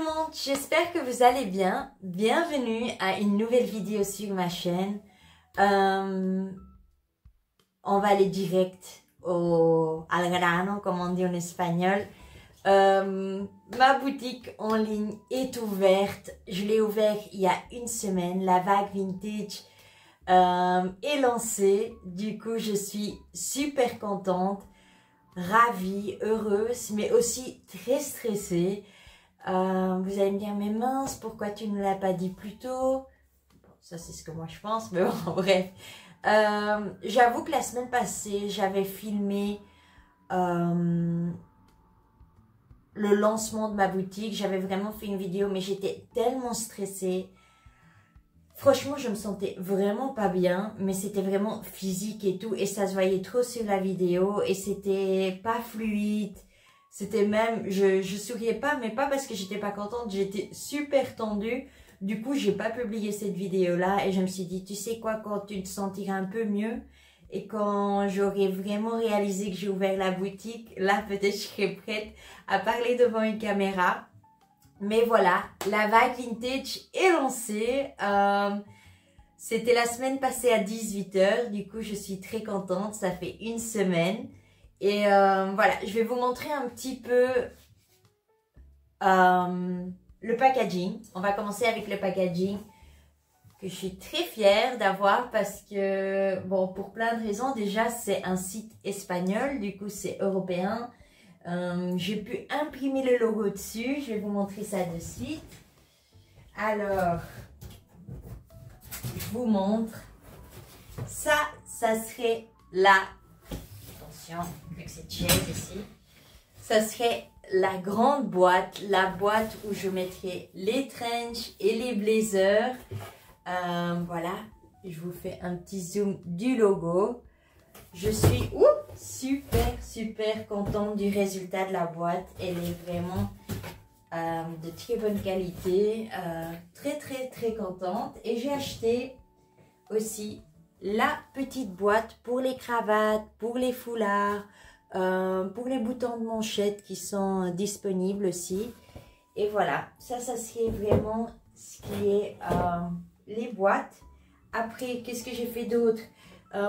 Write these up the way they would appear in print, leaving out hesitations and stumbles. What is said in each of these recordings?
le monde, j'espère que vous allez bien. Bienvenue à une nouvelle vidéo sur ma chaîne. On va aller direct al grano, comme on dit en espagnol. Ma boutique en ligne est ouverte. Je l'ai ouverte il y a une semaine. La vague vintage est lancée. Du coup, je suis super contente, ravie, heureuse, mais aussi très stressée. Vous allez me dire, mais mince, pourquoi tu ne l'as pas dit plus tôt? Bon, ça, c'est ce que moi je pense, mais bon, bref. J'avoue que la semaine passée, j'avais filmé le lancement de ma boutique. J'avais vraiment fait une vidéo, mais j'étais tellement stressée. Franchement, je me sentais vraiment pas bien, mais c'était vraiment physique et tout, et ça se voyait trop sur la vidéo, et c'était pas fluide. C'était même, je souriais pas, mais pas parce que j'étais pas contente, j'étais super tendue. Du coup, j'ai pas publié cette vidéo-là, et je me suis dit, tu sais quoi, quand tu te sentiras un peu mieux, et quand j'aurai vraiment réalisé que j'ai ouvert la boutique, là, peut-être je serai prête à parler devant une caméra. Mais voilà, la vague vintage est lancée. C'était la semaine passée à 18 h. Du coup, je suis très contente. Ça fait une semaine. Et voilà, je vais vous montrer un petit peu le packaging. On va commencer avec le packaging que je suis très fière d'avoir parce que, bon, pour plein de raisons. Déjà, c'est un site espagnol. Du coup, c'est européen. J'ai pu imprimer le logo dessus. Je vais vous montrer ça de suite. Alors, je vous montre. Ça serait la... Attention, avec cette chaise ici. Ça serait la grande boîte. La boîte où je mettrai les trench et les blazers. Voilà. Je vous fais un petit zoom du logo. Je suis super contente du résultat de la boîte. Elle est vraiment de très bonne qualité. Très contente. Et j'ai acheté aussi la petite boîte pour les cravates, pour les foulards, pour les boutons de manchette qui sont disponibles aussi. Et voilà, ça serait vraiment ce qui est les boîtes. Après, qu'est-ce que j'ai fait d'autre?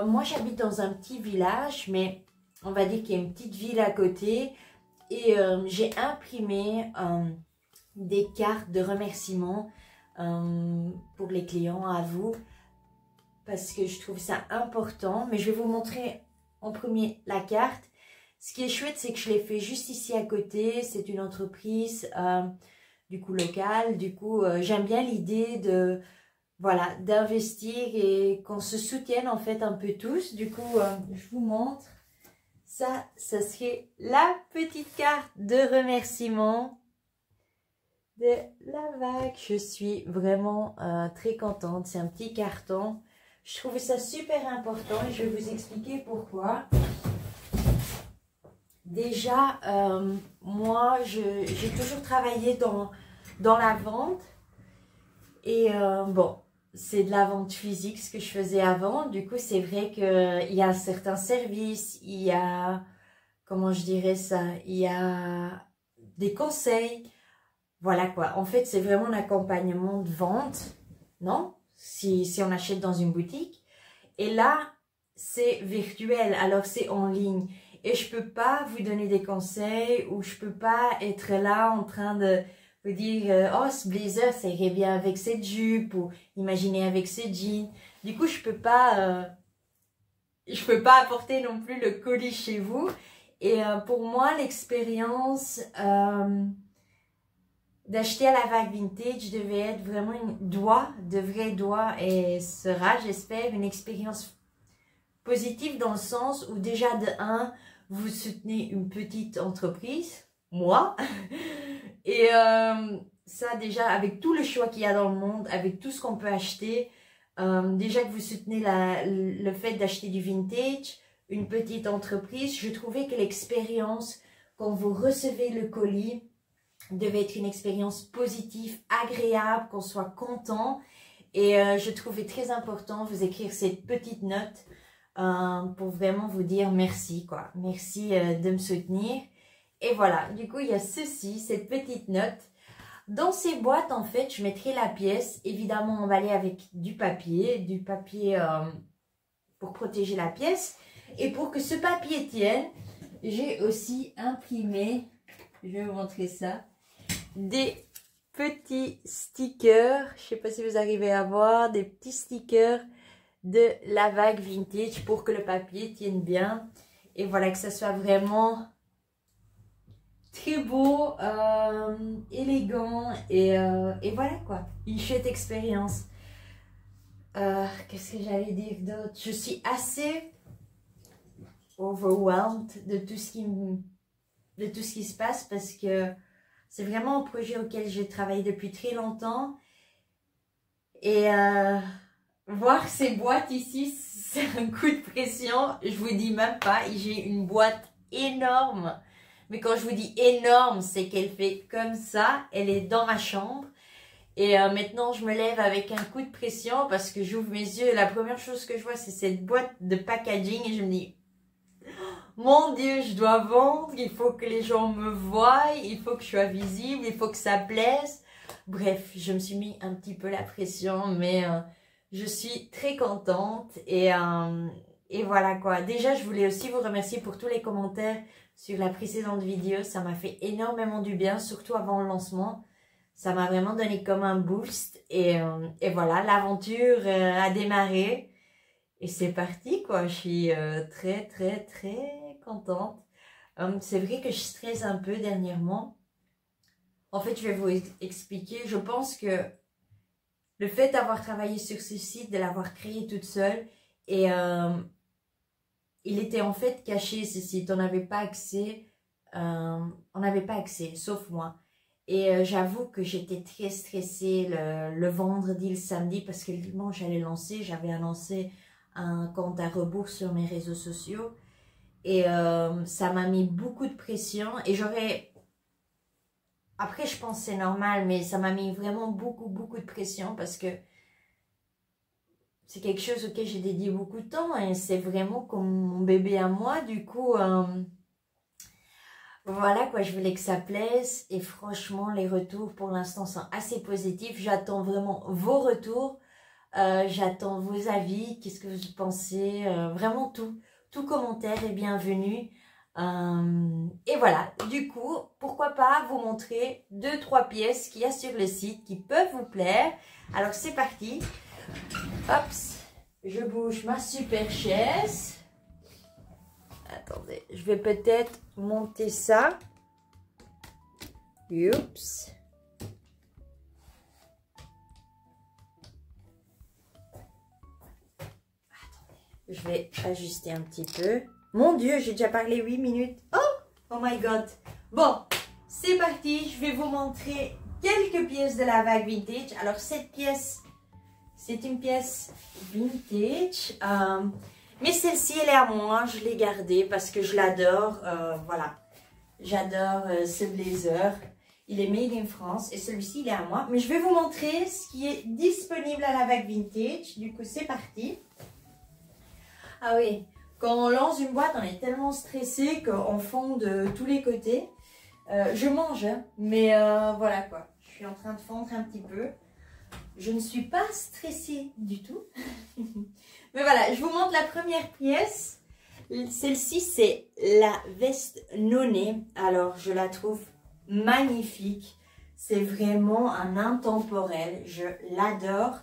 Moi, j'habite dans un petit village, mais on va dire qu'il y a une petite ville à côté. Et j'ai imprimé des cartes de remerciement pour les clients, à vous, parce que je trouve ça important. Mais je vais vous montrer en premier la carte. Ce qui est chouette, c'est que je l'ai fait juste ici à côté. C'est une entreprise du coup locale. Du coup, j'aime bien l'idée de... Voilà, d'investir et qu'on se soutienne en fait un peu tous. Du coup, je vous montre. Ça serait la petite carte de remerciement de la vague. Je suis vraiment très contente. C'est un petit carton. Je trouve ça super important et je vais vous expliquer pourquoi. Déjà, moi, j'ai toujours travaillé dans la vente. Et bon... C'est de la vente physique, ce que je faisais avant. Du coup, c'est vrai qu'il y a certains services, il y a, comment je dirais ça, il y a des conseils. Voilà quoi. En fait, c'est vraiment l'accompagnement de vente, non? Si on achète dans une boutique. Et là, c'est virtuel, alors c'est en ligne. Et je peux pas vous donner des conseils ou je peux pas être là en train de... vous dire, oh, ce blazer, ça irait bien avec cette jupe, ou imaginez avec ces jeans. Du coup, je peux pas apporter non plus le colis chez vous. Et pour moi, l'expérience d'acheter à la vague vintage devait être vraiment devrait et sera, j'espère, une expérience positive dans le sens où déjà de 1, vous soutenez une petite entreprise, moi, et ça déjà avec tout le choix qu'il y a dans le monde, avec tout ce qu'on peut acheter, déjà que vous soutenez le fait d'acheter du vintage, une petite entreprise, je trouvais que l'expérience quand vous recevez le colis devait être une expérience positive, agréable, qu'on soit content. Et je trouvais très important vous écrire cette petite note pour vraiment vous dire merci quoi, merci de me soutenir. Et voilà, du coup il y a ceci, cette petite note. Dans ces boîtes, en fait, je mettrai la pièce, évidemment emballée avec du papier pour protéger la pièce. Et pour que ce papier tienne, j'ai aussi imprimé, je vais vous montrer ça, des petits stickers. Je ne sais pas si vous arrivez à voir, des petits stickers de la vague vintage pour que le papier tienne bien. Et voilà, que ça soit vraiment très beau, élégant et voilà quoi, une chouette expérience. Qu'est-ce que j'allais dire d'autre? Je suis assez overwhelmed de tout ce qui se passe parce que c'est vraiment un projet auquel j'ai travaillé depuis très longtemps et voir ces boîtes ici, c'est un coup de pression. Je vous dis même pas, j'ai une boîte énorme. Mais quand je vous dis énorme, c'est qu'elle fait comme ça. Elle est dans ma chambre. Et maintenant, je me lève avec un coup de pression parce que j'ouvre mes yeux. Et la première chose que je vois, c'est cette boîte de packaging. Et je me dis, mon Dieu, je dois vendre. Il faut que les gens me voient. Il faut que je sois visible. Il faut que ça plaise. Bref, je me suis mis un petit peu la pression. Mais je suis très contente. Et voilà quoi. Déjà, je voulais aussi vous remercier pour tous les commentaires sur la précédente vidéo. Ça m'a fait énormément du bien, surtout avant le lancement. Ça m'a vraiment donné comme un boost. Et voilà, l'aventure a démarré. Et c'est parti quoi. Je suis très très très contente. C'est vrai que je stresse un peu dernièrement. En fait, je vais vous expliquer. Je pense que le fait d'avoir travaillé sur ce site, de l'avoir créé toute seule, et il était en fait caché ce site. On n'avait pas accès, sauf moi. Et j'avoue que j'étais très stressée le vendredi, le samedi, parce que le dimanche j'allais lancer. J'avais annoncé un compte à rebours sur mes réseaux sociaux. Et ça m'a mis beaucoup de pression. Et après, je pense que c'est normal, mais ça m'a mis vraiment beaucoup de pression parce que c'est quelque chose auquel j'ai dédié beaucoup de temps et c'est vraiment comme mon bébé à moi. Du coup, voilà quoi, je voulais que ça plaise et franchement, les retours pour l'instant sont assez positifs. J'attends vraiment vos retours, j'attends vos avis, qu'est-ce que vous pensez, vraiment tout commentaire est bienvenu. Et voilà, du coup, pourquoi pas vous montrer 2-3 pièces qu'il y a sur le site qui peuvent vous plaire. Alors c'est parti. Hop, je bouge ma super chaise. Attendez, je vais peut-être monter ça. Oups. Attendez, je vais ajuster un petit peu. Mon Dieu, j'ai déjà parlé 8 minutes. Oh my god. Bon, c'est parti. Je vais vous montrer quelques pièces de la vague vintage. Alors, cette pièce, c'est une pièce vintage. Mais celle-ci, elle est à moi. Je l'ai gardée parce que je l'adore. Voilà. J'adore ce blazer. Il est made in France. Et celui-ci, il est à moi. Mais je vais vous montrer ce qui est disponible à la vague vintage. Du coup, c'est parti. Ah oui. Quand on lance une boîte, on est tellement stressé qu'on fond de tous les côtés. Je mange, hein, mais voilà quoi. Je suis en train de fondre un petit peu. Je ne suis pas stressée du tout. Mais voilà, je vous montre la première pièce. Celle-ci, c'est la veste Nonné. Alors, je la trouve magnifique. C'est vraiment un intemporel. Je l'adore.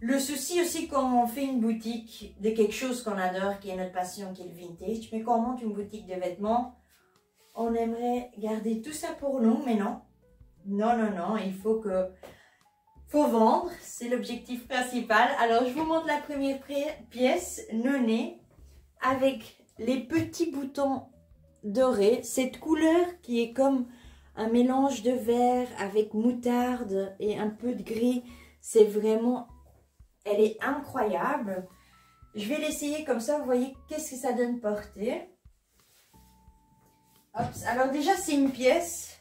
Le souci aussi quand on fait une boutique de quelque chose qu'on adore, qui est notre passion, qui est le vintage, mais quand on monte une boutique de vêtements, on aimerait garder tout ça pour nous, mais non. Non, non, non, il faut vendre, c'est l'objectif principal. Alors, je vous montre la première pièce, Nonné, avec les petits boutons dorés. Cette couleur qui est comme un mélange de vert avec moutarde et un peu de gris, c'est vraiment... Elle est incroyable. Je vais l'essayer comme ça, vous voyez qu'est-ce que ça donne porter. Hop. Alors déjà, c'est une pièce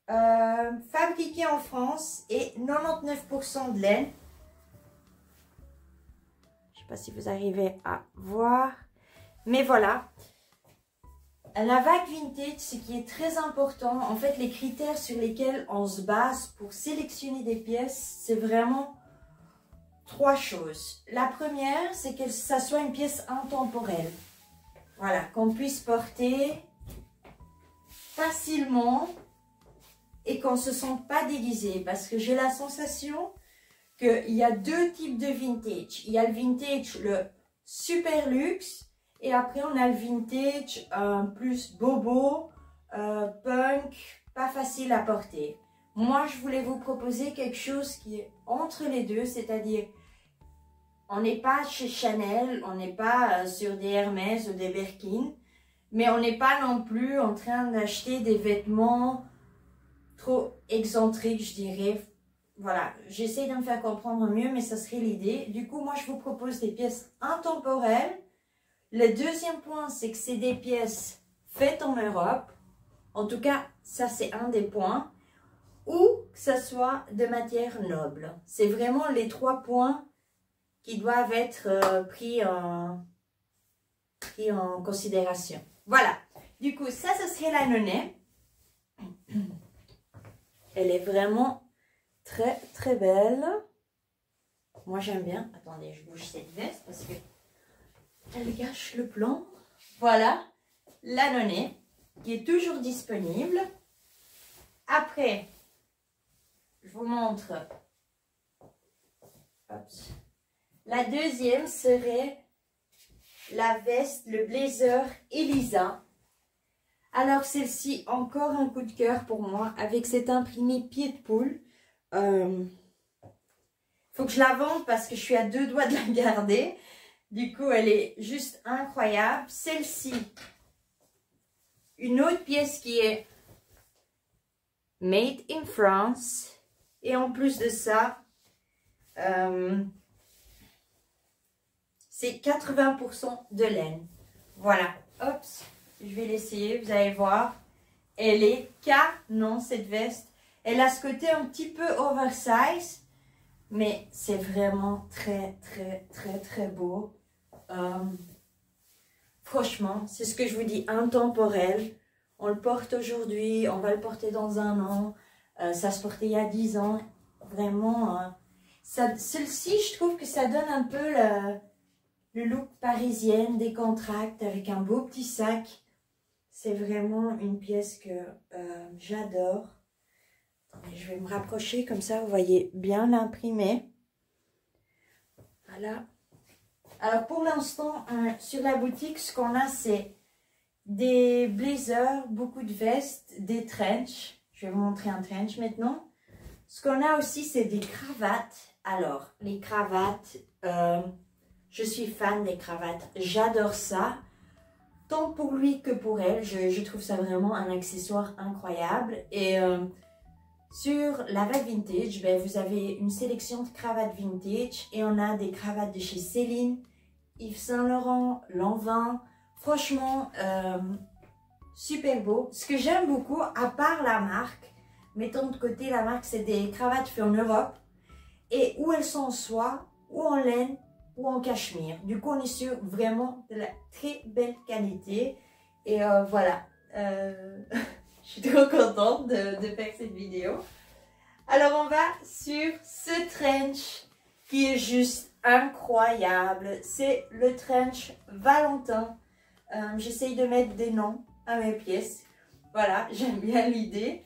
fabriquée en France et 99% de laine. Je ne sais pas si vous arrivez à voir. Mais voilà. la vague vintage, ce qui est très important, en fait, les critères sur lesquels on se base pour sélectionner des pièces, c'est vraiment 3 choses. La première, c'est que ça soit une pièce intemporelle. Voilà, qu'on puisse porter facilement et qu'on ne se sente pas déguisé. Parce que j'ai la sensation qu'il y a 2 types de vintage. Il y a le vintage, le super luxe. Et après, on a le vintage plus bobo, punk, pas facile à porter. Moi, je voulais vous proposer quelque chose qui est entre les deux, c'est-à-dire, on n'est pas chez Chanel, on n'est pas sur des Hermès ou des Birkin, mais on n'est pas non plus en train d'acheter des vêtements trop excentriques, je dirais. Voilà, j'essaie de me faire comprendre mieux, mais ça serait l'idée. Du coup, moi, je vous propose des pièces intemporelles. Le deuxième point, c'est que c'est des pièces faites en Europe. En tout cas, ça, c'est un des points. Ou que ça soit de matière noble. C'est vraiment les 3 points qui doivent être pris en considération. Voilà. Du coup, ça, ce serait la Nonnet. Elle est vraiment très, très belle. Moi, j'aime bien. Attendez, je bouge cette veste parce que elle gâche le plan. Voilà, la Nonnet qui est toujours disponible. Après, je vous montre. Hop. La deuxième serait la veste, le blazer Elisa. Alors celle-ci, encore un coup de cœur pour moi avec cet imprimé pied de poule. Faut que je la vende parce que je suis à 2 doigts de la garder. Du coup, elle est juste incroyable. Celle-ci, une autre pièce qui est made in France. Et en plus de ça, c'est 80% de laine. Voilà. Hop, je vais l'essayer, vous allez voir. Elle est canon, cette veste. Elle a ce côté un petit peu oversize. Mais c'est vraiment très, très, très, très beau. Franchement, c'est ce que je vous dis, intemporel. On le porte aujourd'hui, on va le porter dans 1 an. Ça se portait il y a 10 ans. Vraiment, celle-ci, je trouve que ça donne un peu le look parisienne, décontracté, avec un beau petit sac. C'est vraiment une pièce que j'adore. Je vais me rapprocher comme ça, vous voyez bien l'imprimé. Voilà. Alors pour l'instant, sur la boutique, ce qu'on a, c'est des blazers, beaucoup de vestes, des trench. Je vais vous montrer un trench maintenant. Ce qu'on a aussi, c'est des cravates. Alors, les cravates, je suis fan des cravates. J'adore ça. Tant pour lui que pour elle. Je trouve ça vraiment un accessoire incroyable. Et sur la vague vintage, ben, vous avez une sélection de cravates vintage et on a des cravates de chez Céline, Yves Saint Laurent, Lanvin. Franchement, super beau. Ce que j'aime beaucoup, à part la marque, mettons de côté la marque, c'est des cravates faites en Europe et où elles sont en soie, ou en laine, ou en cachemire. Du coup, on est sur vraiment de la très belle qualité. Et voilà. Je suis trop contente de faire cette vidéo. Alors, on va sur ce trench qui est juste incroyable. C'est le trench Valentin. J'essaye de mettre des noms à mes pièces. Voilà, j'aime bien l'idée.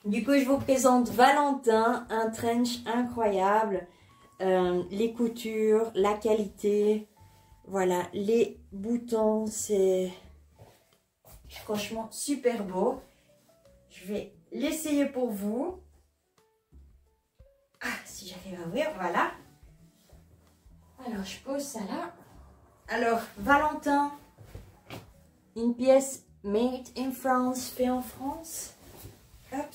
Du coup, je vous présente Valentin, un trench incroyable. Les coutures, la qualité. Voilà, les boutons, c'est franchement super beau. Je vais l'essayer pour vous. Ah, si j'arrive à ouvrir, voilà. Alors, je pose ça là. Alors, Valentin, une pièce made in France, fait en France. Hop.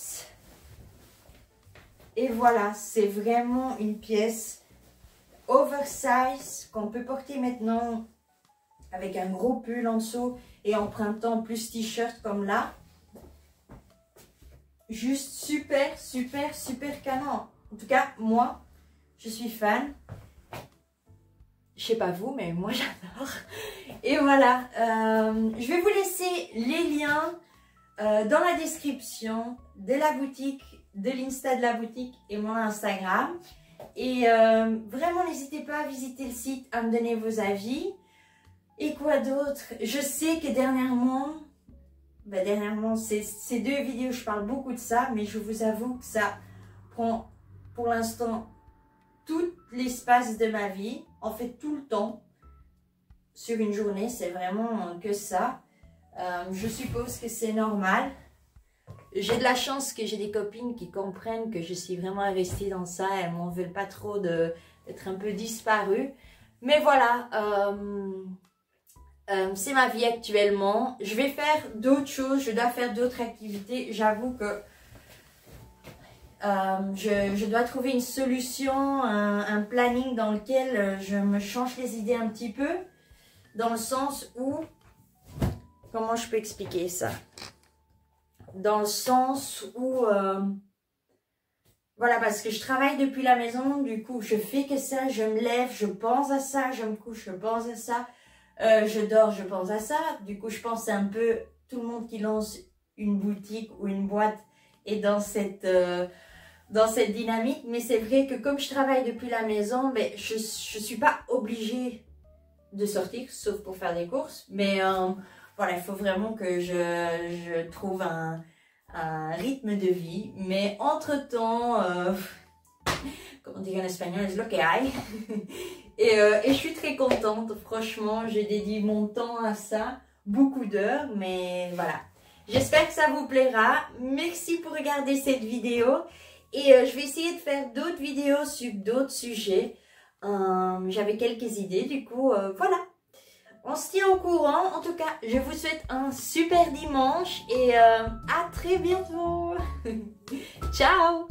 Et voilà, c'est vraiment une pièce oversize qu'on peut porter maintenant avec un gros pull en dessous et en printemps plus t-shirt comme là. Juste super, super, super canon. En tout cas, moi, je suis fan. Je sais pas vous, mais moi j'adore. Et voilà, je vais vous laisser les liens dans la description de la boutique, de l'Insta de la boutique et mon Instagram. Et vraiment, n'hésitez pas à visiter le site, à me donner vos avis. Et quoi d'autre? Je sais que dernièrement, ces 2 vidéos, je parle beaucoup de ça, mais je vous avoue que ça prend pour l'instant tout l'espace de ma vie, en fait tout le temps. Sur une journée, c'est vraiment que ça. Je suppose que c'est normal. J'ai de la chance que j'ai des copines qui comprennent que je suis vraiment investie dans ça. Elles m'en veulent pas trop d'être un peu disparue. Mais voilà, c'est ma vie actuellement. Je vais faire d'autres choses, je dois faire d'autres activités. J'avoue que je dois trouver une solution, un planning dans lequel je me change les idées un petit peu. Dans le sens où, comment je peux expliquer ça? Dans le sens où, voilà, parce que je travaille depuis la maison, du coup, je fais que ça, je me lève, je pense à ça, je me couche, je pense à ça, je dors, je pense à ça. Du coup, je pense un peu, tout le monde qui lance une boutique ou une boîte est dans cette dynamique. Mais c'est vrai que comme je travaille depuis la maison, ben, je suis pas obligée de sortir, sauf pour faire des courses. Mais voilà, il faut vraiment que je trouve un rythme de vie. Mais entre-temps, comme on dit en espagnol, es lo que hay. Et je suis très contente, franchement, j'ai dédié mon temps à ça, beaucoup d'heures, mais voilà. J'espère que ça vous plaira. Merci pour regarder cette vidéo. Et je vais essayer de faire d'autres vidéos sur d'autres sujets. J'avais quelques idées, du coup, voilà. On se tient au courant. En tout cas, je vous souhaite un super dimanche et à très bientôt. Ciao!